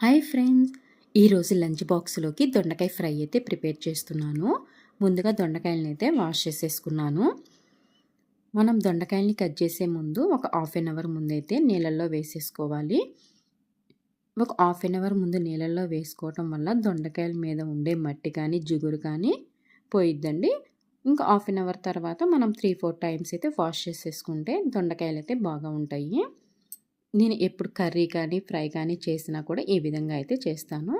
Hi friends, ఈరోజు lunch బాక్స్లోకి దొండకాయ ఫ్రై అయితే ప్రిపేర్ చేస్తున్నాను. ముందుగా దొండకాయలని అయితే వాష్ చేసేసుకున్నాను. మనం దొండకాయల్ని కట్ చేసే ముందు ఒక హాఫ్ అన్ అవర్ ముందైతే నీళ్ళల్లో వేసేసుకోవాలి. ఒక హాఫ్ అన్ అవర్ ముందు నీళ్ళల్లో వేసుకోవటం వల్ల దొండకాయల మీద ఉండే మట్టి కానీ జిగురు కానీ పోయిద్దండి. ఇంకా హాఫ్ అన్ అవర్ తర్వాత మనం 3-4 టైమ్స్ అయితే వాష్ చేసేసుకుంటే దొండకాయలు అయితే బాగా ఉంటాయి. నేను ఎప్పుడు కర్రీ కానీ ఫ్రై కానీ చేసినా కూడా ఈ విధంగా అయితే చేస్తాను.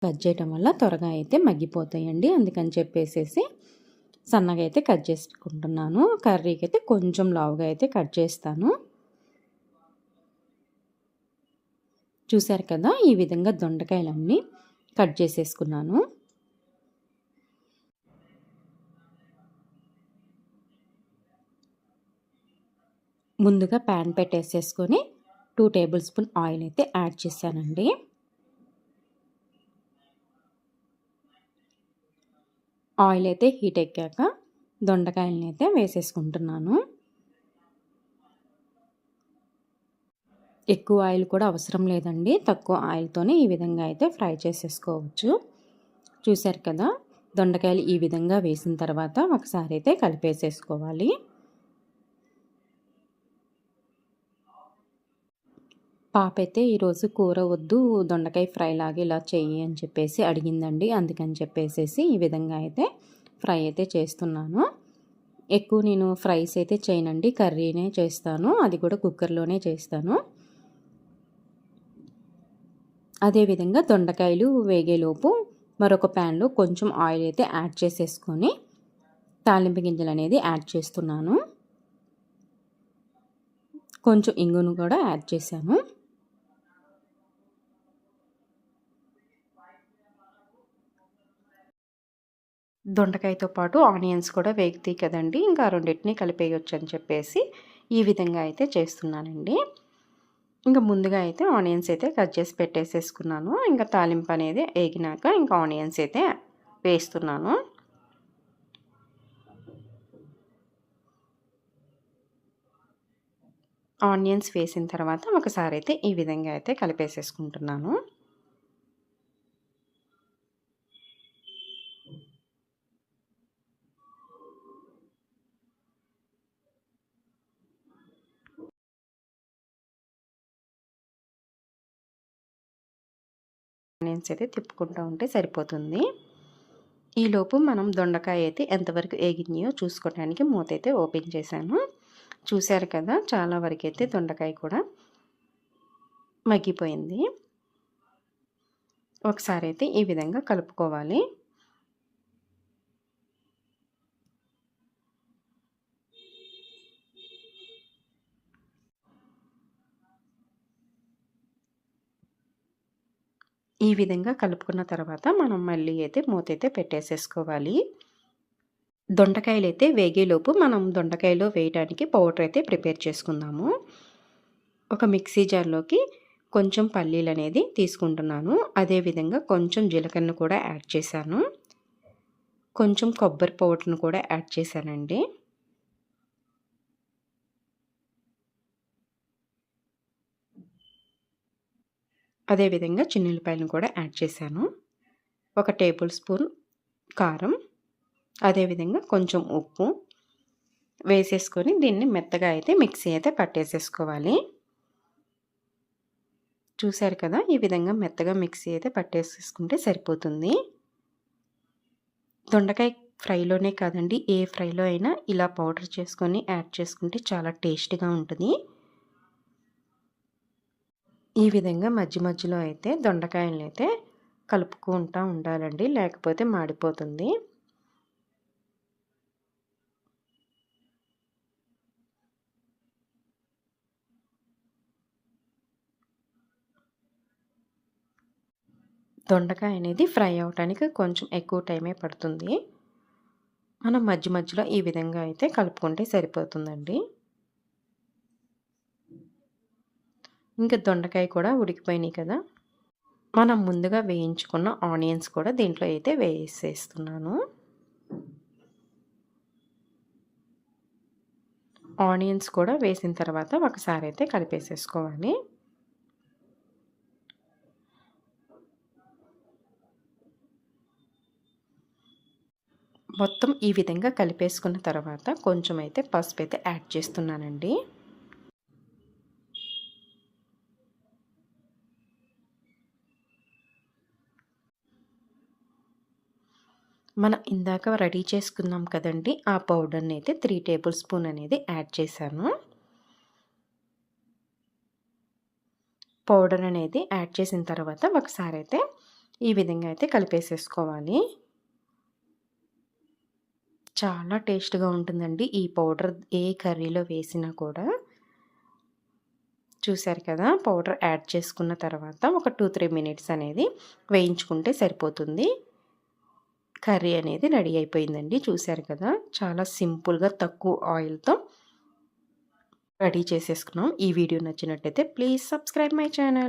కట్ చేయటం వల్ల త్వరగా అయితే మగ్గిపోతాయండి. అందుకని చెప్పేసేసి సన్నగా అయితే కట్ చేసుకుంటున్నాను. కర్రీకి అయితే కొంచెం లావుగా అయితే కట్ చేస్తాను. చూసారు కదా, ఈ విధంగా దొండకాయలన్నీ కట్ చేసేసుకున్నాను. ముందుగా ప్యాన్ పెట్టేసేసుకొని 2 టేబుల్ స్పూన్ ఆయిల్ అయితే యాడ్ చేశానండి. ఆయిల్ అయితే హీట్ ఎక్కాక దొండకాయలని అయితే వేసేసుకుంటున్నాను. ఎక్కువ ఆయిల్ కూడా అవసరం లేదండి, తక్కువ ఆయిల్తోనే ఈ విధంగా అయితే ఫ్రై చేసేసుకోవచ్చు. చూసారు కదా, దొండకాయలు ఈ విధంగా వేసిన తర్వాత ఒకసారి అయితే కలిపేసేసుకోవాలి. పాప అయితే ఈరోజు కూర వద్దు, దొండకాయ ఫ్రై లాగా ఇలా చెయ్యి అని చెప్పేసి అడిగిందండి. అందుకని చెప్పేసి ఈ విధంగా అయితే ఫ్రై అయితే చేస్తున్నాను. ఎక్కువ నేను ఫ్రైస్ అయితే చేయనండి, కర్రీనే చేస్తాను. అది కూడా కుక్కర్లోనే చేస్తాను. అదేవిధంగా దొండకాయలు వేగేలోపు మరొక ప్యాన్లో కొంచెం ఆయిల్ అయితే యాడ్ చేసేసుకొని తాలింపు గింజలు అనేది యాడ్ చేస్తున్నాను. కొంచెం ఇంగును కూడా యాడ్ చేశాను. దొండకాయతో పాటు ఆనియన్స్ కూడా వేగుతాయి కదండి, ఇంకా రెండింటిని కలిపేయొచ్చు అని చెప్పేసి ఈ విధంగా అయితే చేస్తున్నానండి. ఇంకా ముందుగా అయితే ఆనియన్స్ అయితే కట్ చేసి పెట్టేసేసుకున్నాను. ఇంకా తాలింపు అనేది వేగినాక ఇంకా ఆనియన్స్ అయితే వేస్తున్నాను. ఆనియన్స్ వేసిన తర్వాత ఒకసారి అయితే ఈ విధంగా అయితే కలిపేసేసుకుంటున్నాను. ఆనియన్స్ అయితే తిప్పుకుంటూ ఉంటే సరిపోతుంది. ఈలోపు మనం దొండకాయ అయితే ఎంతవరకు ఏగినాయో చూసుకోవడానికి మూత అయితే ఓపెన్ చేశాను. చూశారు కదా, చాలా వరకు అయితే దొండకాయ కూడా మగ్గిపోయింది. ఒకసారి అయితే ఈ విధంగా కలుపుకోవాలి. ఈ విధంగా కలుపుకున్న తర్వాత మనం మళ్ళీ అయితే మూత అయితే పెట్టేసేసుకోవాలి. దొండకాయలు అయితే వేగేలోపు మనం దొండకాయలో వేయడానికి పౌడర్ అయితే ప్రిపేర్ చేసుకుందాము. ఒక మిక్సీ జార్లోకి కొంచెం పల్లీలు అనేది తీసుకుంటున్నాను. అదేవిధంగా కొంచెం జీలకర్ర కూడా యాడ్ చేశాను. కొంచెం కొబ్బరి పౌడర్ను కూడా యాడ్ చేశానండి. అదేవిధంగా చిన్నుల్లిపాయలను కూడా యాడ్ చేశాను. 1 టేబుల్ స్పూన్ కారం, అదేవిధంగా కొంచెం ఉప్పు వేసేసుకొని దీన్ని మెత్తగా అయితే మిక్సీ అయితే పట్టేసేసుకోవాలి. చూశారు కదా, ఈ విధంగా మెత్తగా మిక్సీ అయితే పట్టేసేసుకుంటే సరిపోతుంది. దొండకాయ ఫ్రైలోనే కాదండి, ఏ ఫ్రైలో అయినా ఇలా పౌడర్ చేసుకొని యాడ్ చేసుకుంటే చాలా టేస్టీగా ఉంటుంది. ఈ విధంగా మధ్య మధ్యలో అయితే దొండకాయలను అయితే కలుపుకుంటూ ఉండాలండి, లేకపోతే మాడిపోతుంది. దొండకాయ అనేది ఫ్రై అవడానికి కొంచెం ఎక్కువ టైమే పడుతుంది. మనం మధ్య మధ్యలో ఈ విధంగా అయితే కలుపుకుంటే సరిపోతుందండి. ఇంకా దొండకాయ కూడా ఉడికిపోయినాయి కదా, మనం ముందుగా వేయించుకున్న ఆనియన్స్ కూడా దీంట్లో అయితే వేసేస్తున్నాను. ఆనియన్స్ కూడా వేసిన తర్వాత ఒకసారి అయితే కలిపేసేసుకోవాలి. మొత్తం ఈ విధంగా కలిపేసుకున్న తర్వాత కొంచెం అయితే పసుపు అయితే యాడ్ చేస్తున్నానండి. మనం ఇందాక రెడీ చేసుకున్నాం కదండి, ఆ పౌడర్ని అయితే 3 టేబుల్ స్పూన్ అనేది యాడ్ చేశాను. పౌడర్ అనేది యాడ్ చేసిన తర్వాత ఒకసారి అయితే ఈ విధంగా అయితే కలిపేసేసుకోవాలి. చాలా టేస్ట్‌గా ఉంటుందండి ఈ పౌడర్ ఏ కర్రీలో వేసినా కూడా. చూసారు కదా, పౌడర్ యాడ్ చేసుకున్న తర్వాత ఒక 2-3 మినిట్స్ అనేది వేయించుకుంటే సరిపోతుంది. కర్రీ అనేది రెడీ అయిపోయిందండి. చూసారు కదా, చాలా సింపుల్‌గా తక్కువ ఆయిల్‌తో రెడీ చేసేసుకున్నాం. ఈ వీడియో నచ్చినట్లయితే ప్లీజ్ సబ్స్క్రైబ్ మై ఛానల్.